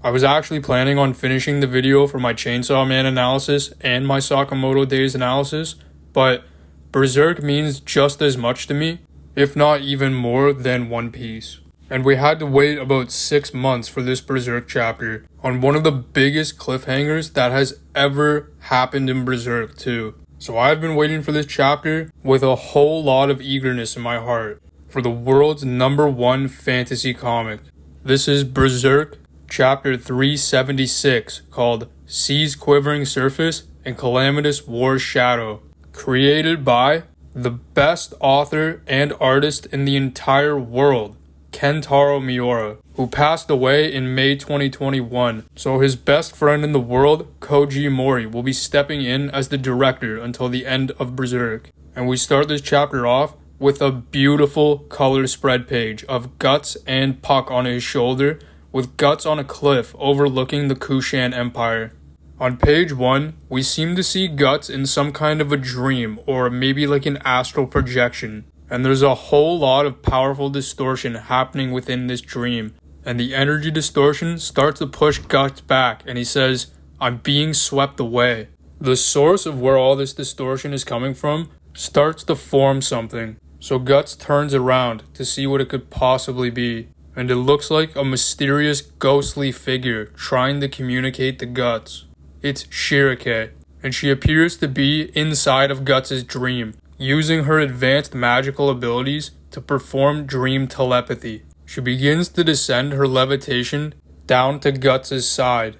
I was actually planning on finishing the video for my Chainsaw Man analysis and my Sakamoto Days analysis, but Berserk means just as much to me, if not even more than One Piece. And we had to wait about 6 months for this Berserk chapter on one of the biggest cliffhangers that has ever happened in Berserk too. So I've been waiting for this chapter with a whole lot of eagerness in my heart for the world's #1 fantasy comic. This is Berserk chapter 376 called Sea's Quivering Surface and Calamitous War's Shadow, created by the best author and artist in the entire world, Kentaro Miura, who passed away in May 2021. So his best friend in the world, Koji Mori, will be stepping in as the director until the end of Berserk. And we start this chapter off with a beautiful color spread page of Guts and Puck on his shoulder, with Guts on a cliff overlooking the Kushan Empire. On page 1, we seem to see Guts in some kind of a dream, or maybe like an astral projection. And there's a whole lot of powerful distortion happening within this dream. And the energy distortion starts to push Guts back, and he says, "I'm being swept away." The source of where all this distortion is coming from starts to form something. So Guts turns around to see what it could possibly be. And it looks like a mysterious ghostly figure trying to communicate to Guts. It's Shirake, and she appears to be inside of Guts' dream, using her advanced magical abilities to perform dream telepathy. She begins to descend her levitation down to Guts' side,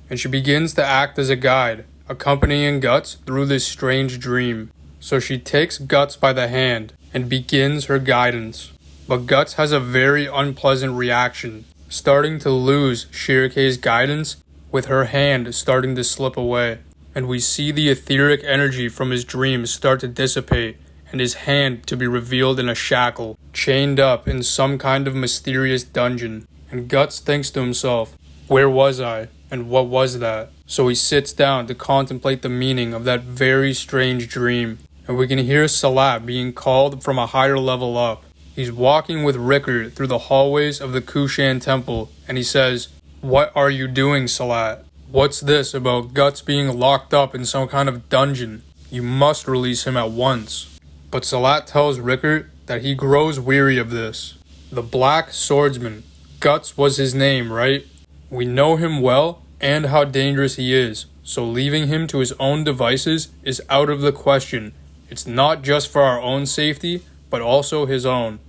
and she begins to act as a guide, accompanying Guts through this strange dream. So she takes Guts by the hand and begins her guidance. But Guts has a very unpleasant reaction, starting to lose Shirake's guidance, with her hand starting to slip away. And we see the etheric energy from his dreams start to dissipate, and his hand to be revealed in a shackle, chained up in some kind of mysterious dungeon. And Guts thinks to himself, where was I, and what was that? So he sits down to contemplate the meaning of that very strange dream. And we can hear Salat being called from a higher level up. He's walking with Rickard through the hallways of the Kushan Temple, and he says, "What are you doing, Salat? What's this about Guts being locked up in some kind of dungeon? You must release him at once." But Salat tells Rickard that he grows weary of this. The Black Swordsman. Guts was his name, right? We know him well and how dangerous he is, so leaving him to his own devices is out of the question. It's not just for our own safety, but also his own.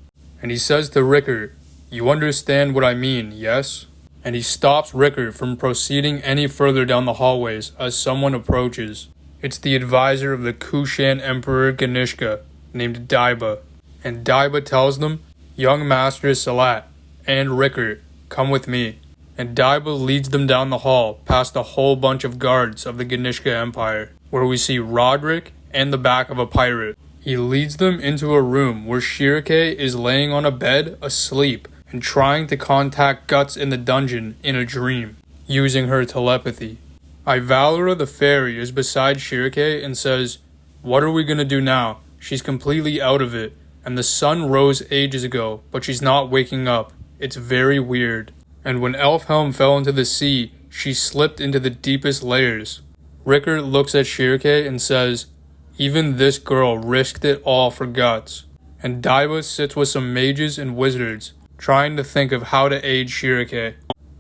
And he says to Rickard, "You understand what I mean, yes?" And he stops Rickard from proceeding any further down the hallways as someone approaches. It's the advisor of the Kushan Emperor Ganishka, named Daiba. And Daiba tells them, "Young Master Salat and Rickard, come with me." And Daiba leads them down the hall past a whole bunch of guards of the Ganishka Empire, where we see Roderick and the back of a pirate. He leads them into a room where Shirake is laying on a bed asleep and trying to contact Guts in the dungeon in a dream, using her telepathy. Ivalora the fairy is beside Shirake and says, "What are we gonna do now? She's completely out of it, and the sun rose ages ago, but she's not waking up. It's very weird. And when Elfhelm fell into the sea, she slipped into the deepest layers." Rickard looks at Shirake and says, "Even this girl risked it all for Guts." And Daiba sits with some mages and wizards, trying to think of how to aid Shirake.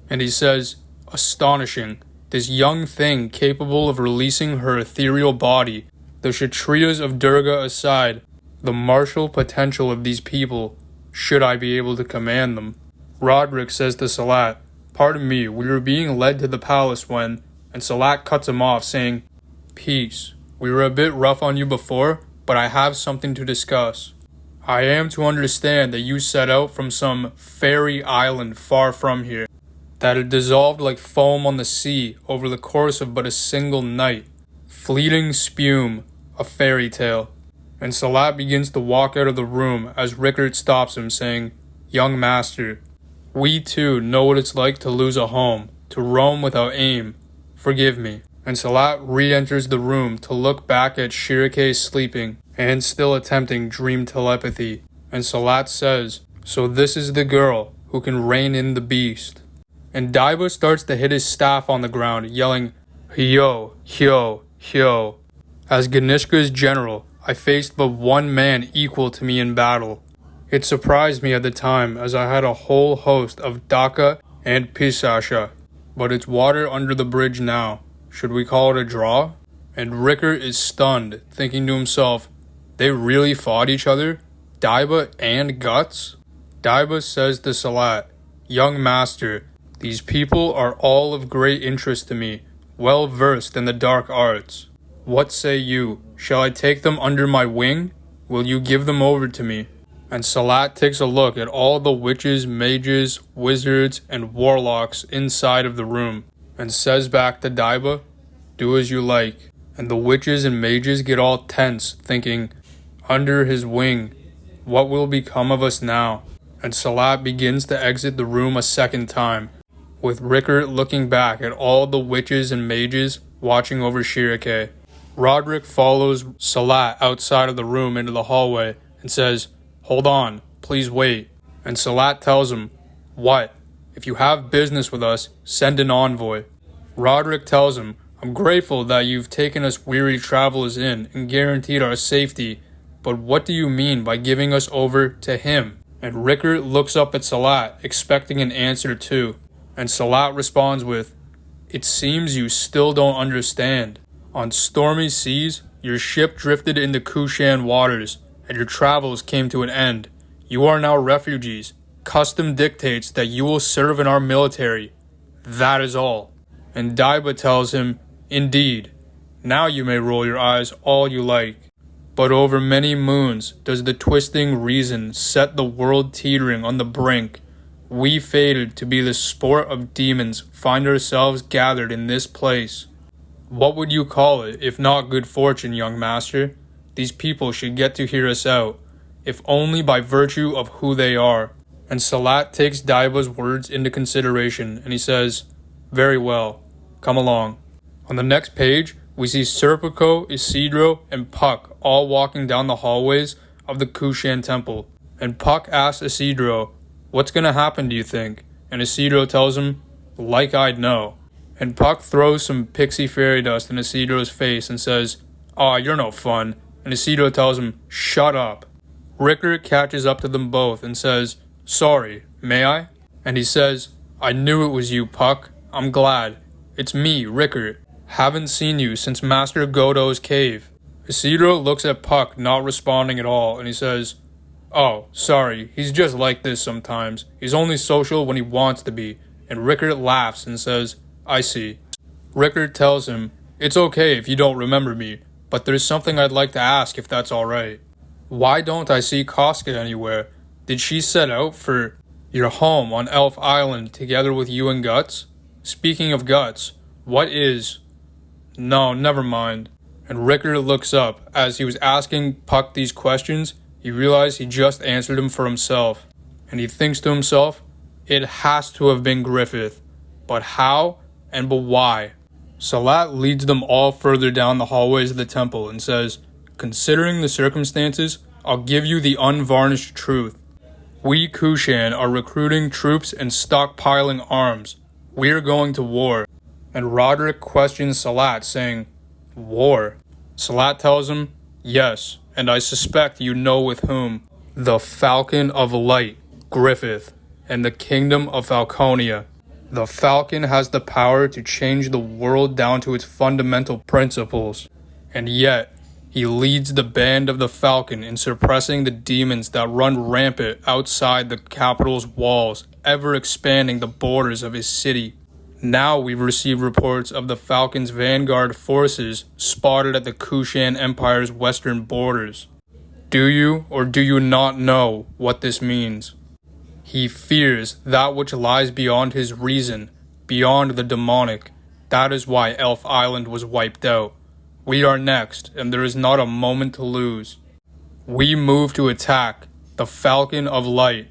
And he says, "Astonishing, this young thing capable of releasing her ethereal body. The Kshatriyas of Durga aside, the martial potential of these people, should I be able to command them." Roderick says to Salat, "Pardon me, we were being led to the palace when..." And Salat cuts him off, saying, "Peace. We were a bit rough on you before, but I have something to discuss. I am to understand that you set out from some fairy island far from here, that it dissolved like foam on the sea over the course of but a single night. Fleeting spume, a fairy tale." And Salat begins to walk out of the room as Rickard stops him, saying, "Young master, we too know what it's like to lose a home, to roam without aim. Forgive me." And Salat re-enters the room to look back at Shirake sleeping and still attempting dream telepathy. And Salat says, "So this is the girl who can rein in the beast." And Daiba starts to hit his staff on the ground, yelling, "Hyo, Hyo, Hyo." As Ganishka's general, I faced but one man equal to me in battle. It surprised me at the time, as I had a whole host of Daka and Pisasha. But it's water under the bridge now. Should we call it a draw? And Ricker is stunned, thinking to himself, they really fought each other? Daiba and Guts? Daiba says to Salat, "Young master, these people are all of great interest to me, well versed in the dark arts. What say you? Shall I take them under my wing? Will you give them over to me?" And Salat takes a look at all the witches, mages, wizards, and warlocks inside of the room, and says back to Daiba, "Do as you like." And the witches and mages get all tense, thinking, under his wing, what will become of us now? And Salat begins to exit the room a second time, with Rickert looking back at all the witches and mages watching over Shirake. Roderick follows Salat outside of the room into the hallway and says, "Hold on, please wait." And Salat tells him, "What? If you have business with us, send an envoy." Roderick tells him, "I'm grateful that you've taken us weary travelers in and guaranteed our safety, but what do you mean by giving us over to him?" And Rickert looks up at Salat, expecting an answer too. And Salat responds with, "It seems you still don't understand. On stormy seas, your ship drifted into Kushan waters, and your travels came to an end. You are now refugees. Custom dictates that you will serve in our military. That is all." And Daiba tells him, "Indeed. Now you may roll your eyes all you like. But over many moons does the twisting reason set the world teetering on the brink. We, fated to be the sport of demons, find ourselves gathered in this place. What would you call it, if not good fortune, young master? These people should get to hear us out, if only by virtue of who they are." And Salat takes Daiba's words into consideration, and he says, "Very well. Come along." On the next page, we see Serpico, Isidro, and Puck all walking down the hallways of the Kushan temple. And Puck asks Isidro, "What's gonna happen, do you think?" And Isidro tells him, "Like I'd know." And Puck throws some pixie fairy dust in Isidro's face and says, "Aw, you're no fun." And Isidro tells him, "Shut up." Rickert catches up to them both and says, "Sorry, may I?" And he says, "I knew it was you, Puck. I'm glad. It's me, Rickert. Haven't seen you since Master Godo's cave." Isidro looks at Puck, not responding at all, and he says, "Oh, sorry, he's just like this sometimes. He's only social when he wants to be." And Rickert laughs and says, "I see." Rickert tells him, "It's okay if you don't remember me, but there's something I'd like to ask if that's alright. Why don't I see Koska anywhere? Did she set out for your home on Elf Island together with you and Guts? Speaking of Guts, what is..." "No, never mind." And Rickert looks up. As he was asking Puck these questions, he realized he just answered them for himself. And he thinks to himself, it has to have been Griffith. But how and but why? Salat leads them all further down the hallways of the temple and says, "Considering the circumstances, I'll give you the unvarnished truth. We Kushan are recruiting troops and stockpiling arms. We're going to war." And Roderick questions Salat, saying, "War?" Salat tells him, "Yes, and I suspect you know with whom. The Falcon of Light, Griffith, and the Kingdom of Falconia. The Falcon has the power to change the world down to its fundamental principles. And yet, he leads the band of the Falcon in suppressing the demons that run rampant outside the capital's walls, ever expanding the borders of his city. Now we've received reports of the Falcon's vanguard forces spotted at the Kushan Empire's western borders. Do you or do you not know what this means? He fears that which lies beyond his reason, beyond the demonic. That is why Elf Island was wiped out. We are next, and there is not a moment to lose. We move to attack the Falcon of Light."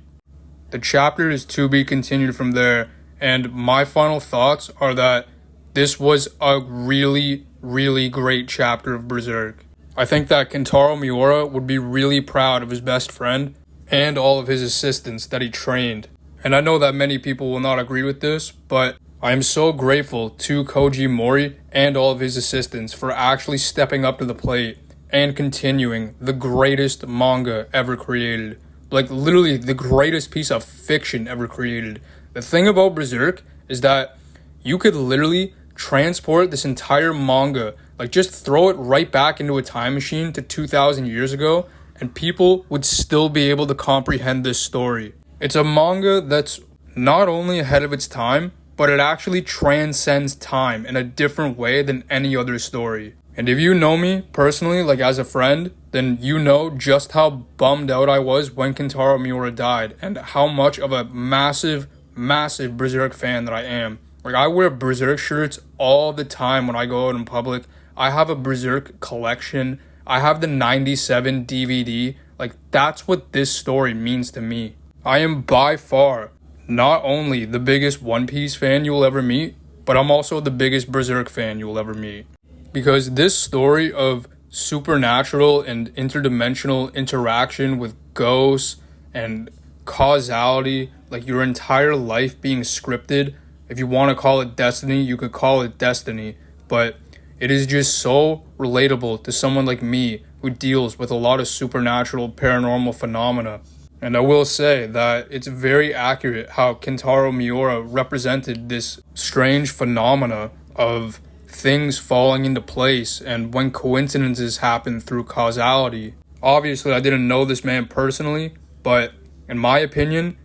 The chapter is to be continued from there, and my final thoughts are that this was a really, really great chapter of Berserk. I think that Kentaro Miura would be really proud of his best friend and all of his assistants that he trained. And I know that many people will not agree with this, but I am so grateful to Koji Mori and all of his assistants for actually stepping up to the plate and continuing the greatest manga ever created. Like, literally the greatest piece of fiction ever created. The thing about Berserk is that you could literally transport this entire manga, like just throw it right back into a time machine to 2,000 years ago, and people would still be able to comprehend this story. It's a manga that's not only ahead of its time, but it actually transcends time in a different way than any other story. And if you know me personally, like as a friend, then you know just how bummed out I was when Kentaro Miura died and how much of a massive Berserk fan that I am. Like, I wear Berserk shirts all the time when I go out in public. I have a Berserk collection. I have the 97 DVD. Like, that's what this story means to me. I am by far not only the biggest One Piece fan you will ever meet, but I'm also the biggest Berserk fan you will ever meet. Because this story of supernatural and interdimensional interaction with ghosts and causality, like your entire life being scripted, if you want to call it destiny, you could call it destiny, but it is just so relatable to someone like me who deals with a lot of supernatural paranormal phenomena. And I will say that it's very accurate how Kentaro Miura represented this strange phenomena of things falling into place and when coincidences happen through causality. Obviously, I didn't know this man personally, but in my opinion,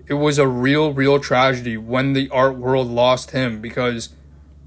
it was a real tragedy when the art world lost him, because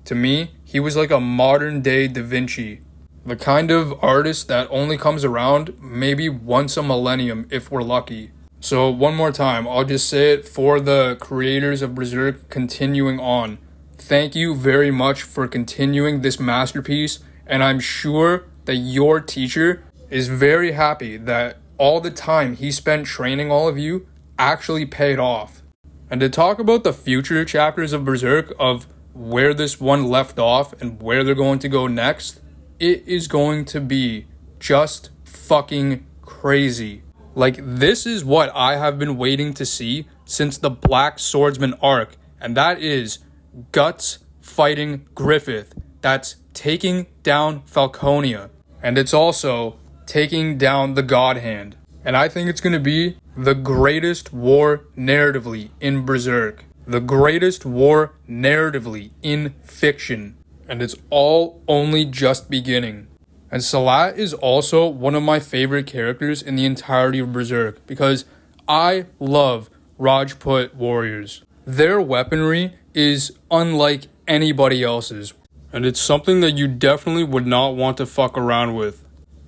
to me, he was like a modern day Da Vinci. The kind of artist that only comes around maybe once a millennium if we're lucky. So one more time, I'll just say it for the creators of Berserk continuing on. Thank you very much for continuing this masterpiece, and I'm sure that your teacher is very happy that all the time he spent training all of you actually paid off. And to talk about the future chapters of Berserk, of where this one left off and where they're going to go next, it is going to be just fucking crazy. Like, this is what I have been waiting to see since the Black Swordsman arc, and that is Guts fighting Griffith. That's taking down Falconia. And it's also taking down the God Hand. And I think it's going to be the greatest war narratively in Berserk. The greatest war narratively in fiction. And it's all only just beginning. And Salat is also one of my favorite characters in the entirety of Berserk, because I love Rajput warriors. Their weaponry is unlike anybody else's, and it's something that you definitely would not want to fuck around with.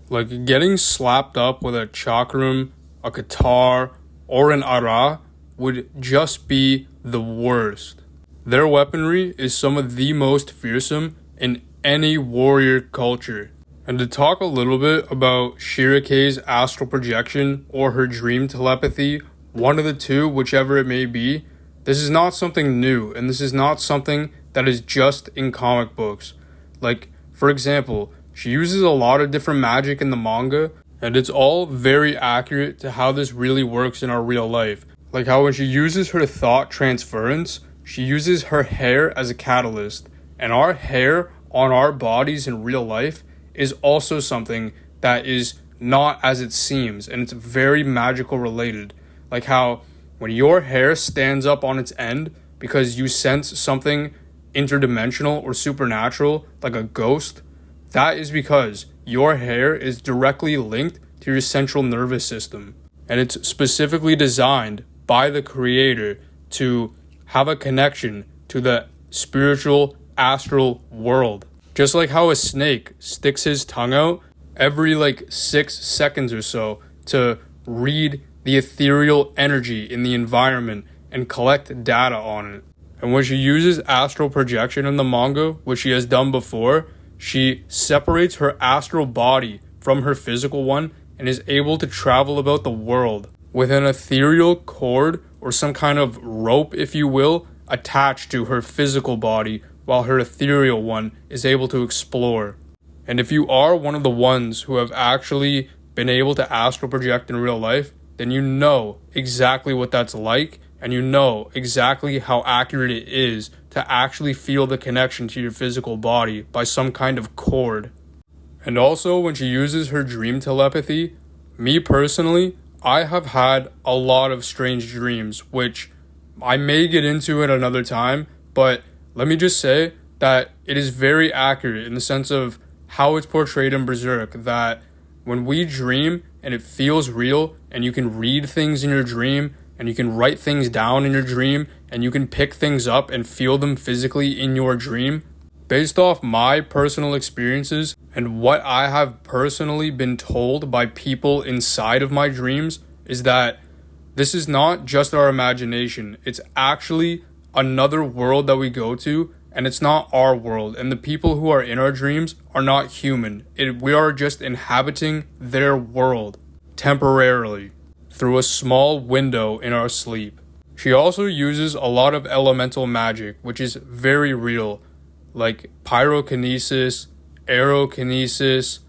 Like, getting slapped up with a chakram, a katar, or an ara would just be the worst. Their weaponry is some of the most fearsome in any warrior culture. And to talk a little bit about Shirake's astral projection or her dream telepathy, one of the two, whichever it may be, this is not something new, and this is not something that is just in comic books. Like, for example, she uses a lot of different magic in the manga, and it's all very accurate to how this really works in our real life. Like how when she uses her thought transference, she uses her hair as a catalyst, and our hair on our bodies in real life is also something that is not as it seems, and it's very magical related. Like how when your hair stands up on its end because you sense something interdimensional or supernatural, like a ghost, that is because your hair is directly linked to your central nervous system. And it's specifically designed by the creator to have a connection to the spiritual astral world. Just like how a snake sticks his tongue out every 6 seconds or so to read the ethereal energy in the environment and collect data on it. And when she uses astral projection in the manga, which she has done before, she separates her astral body from her physical one and is able to travel about the world with an ethereal cord or some kind of rope, if you will, attached to her physical body, while her ethereal one is able to explore. And if you are one of the ones who have actually been able to astral project in real life, then you know exactly what that's like and you know exactly how accurate it is to actually feel the connection to your physical body by some kind of cord. And also, when she uses her dream telepathy, me personally, I have had a lot of strange dreams, which I may get into at another time, but let me just say that it is very accurate in the sense of how it's portrayed in Berserk, that when we dream and it feels real and you can read things in your dream and you can write things down in your dream and you can pick things up and feel them physically in your dream, based off my personal experiences and what I have personally been told by people inside of my dreams, is that this is not just our imagination. It's actually another world that we go to, and it's not our world. And the people who are in our dreams are not human. We are just inhabiting their world temporarily through a small window in our sleep. She also uses a lot of elemental magic, which is very real, like pyrokinesis, aerokinesis,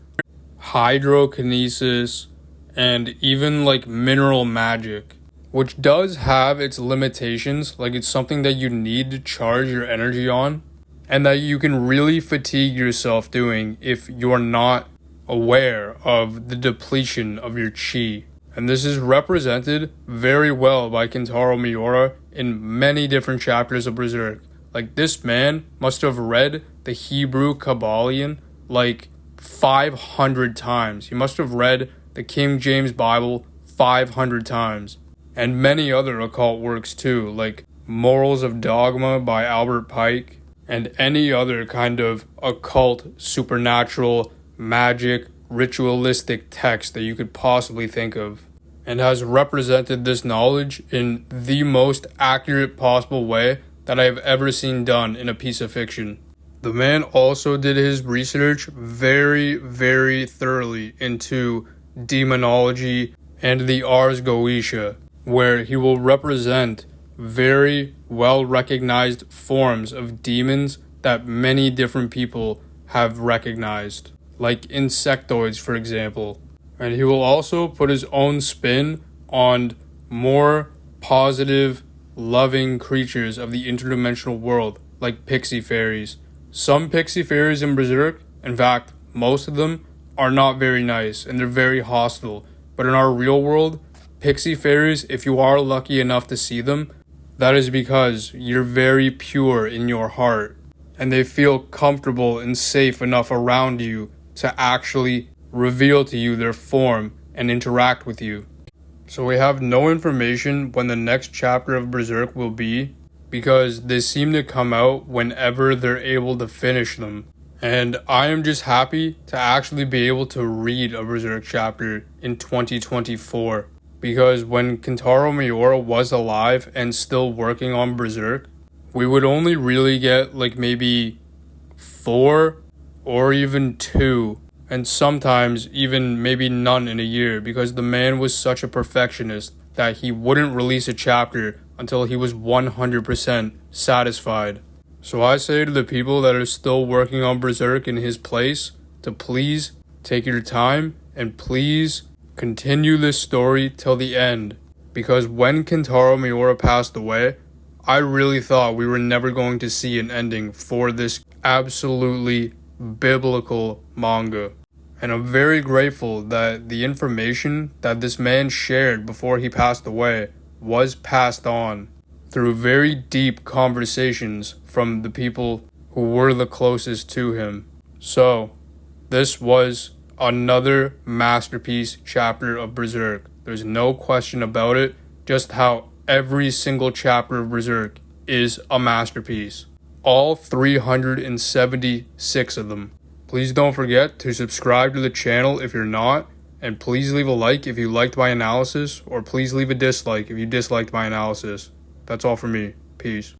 hydrokinesis, and even like mineral magic, which does have its limitations. Like, it's something that you need to charge your energy on and that you can really fatigue yourself doing if you're not aware of the depletion of your chi. And this is represented very well by Kentaro Miura in many different chapters of Berserk. Like, this man must have read the Hebrew Kabbalion like 500 times. He must have read the King James Bible 500 times. And many other occult works too, like Morals of Dogma by Albert Pike, and any other kind of occult, supernatural, magic, ritualistic text that you could possibly think of, and has represented this knowledge in the most accurate possible way that I have ever seen done in a piece of fiction. The man also did his research very, very thoroughly into demonology and the Ars Goetia, where he will represent very well recognized forms of demons that many different people have recognized, like insectoids, for example. And he will also put his own spin on more positive, loving creatures of the interdimensional world, like pixie fairies. Some pixie fairies in Berserk, in fact, most of them, are not very nice and they're very hostile. But in our real world, pixie fairies, if you are lucky enough to see them, that is because you're very pure in your heart and they feel comfortable and safe enough around you to actually reveal to you their form and interact with you. So we have no information when the next chapter of Berserk will be, because they seem to come out whenever they're able to finish them. And I am just happy to actually be able to read a Berserk chapter in 2024. Because when Kentaro Miura was alive and still working on Berserk, we would only really get like maybe 4 or even 2, and sometimes even maybe none in a year, because the man was such a perfectionist that he wouldn't release a chapter until he was 100% satisfied. So I say to the people that are still working on Berserk in his place to please take your time and please continue this story till the end. Because when Kentaro Miura passed away, I really thought we were never going to see an ending for this absolutely biblical manga. And I'm very grateful that the information that this man shared before he passed away was passed on through very deep conversations from the people who were the closest to him. So, this was another masterpiece chapter of Berserk. There's no question about it, just how every single chapter of Berserk is a masterpiece. All 376 of them. Please don't forget to subscribe to the channel if you're not, and please leave a like if you liked my analysis, or please leave a dislike if you disliked my analysis. That's all for me. Peace.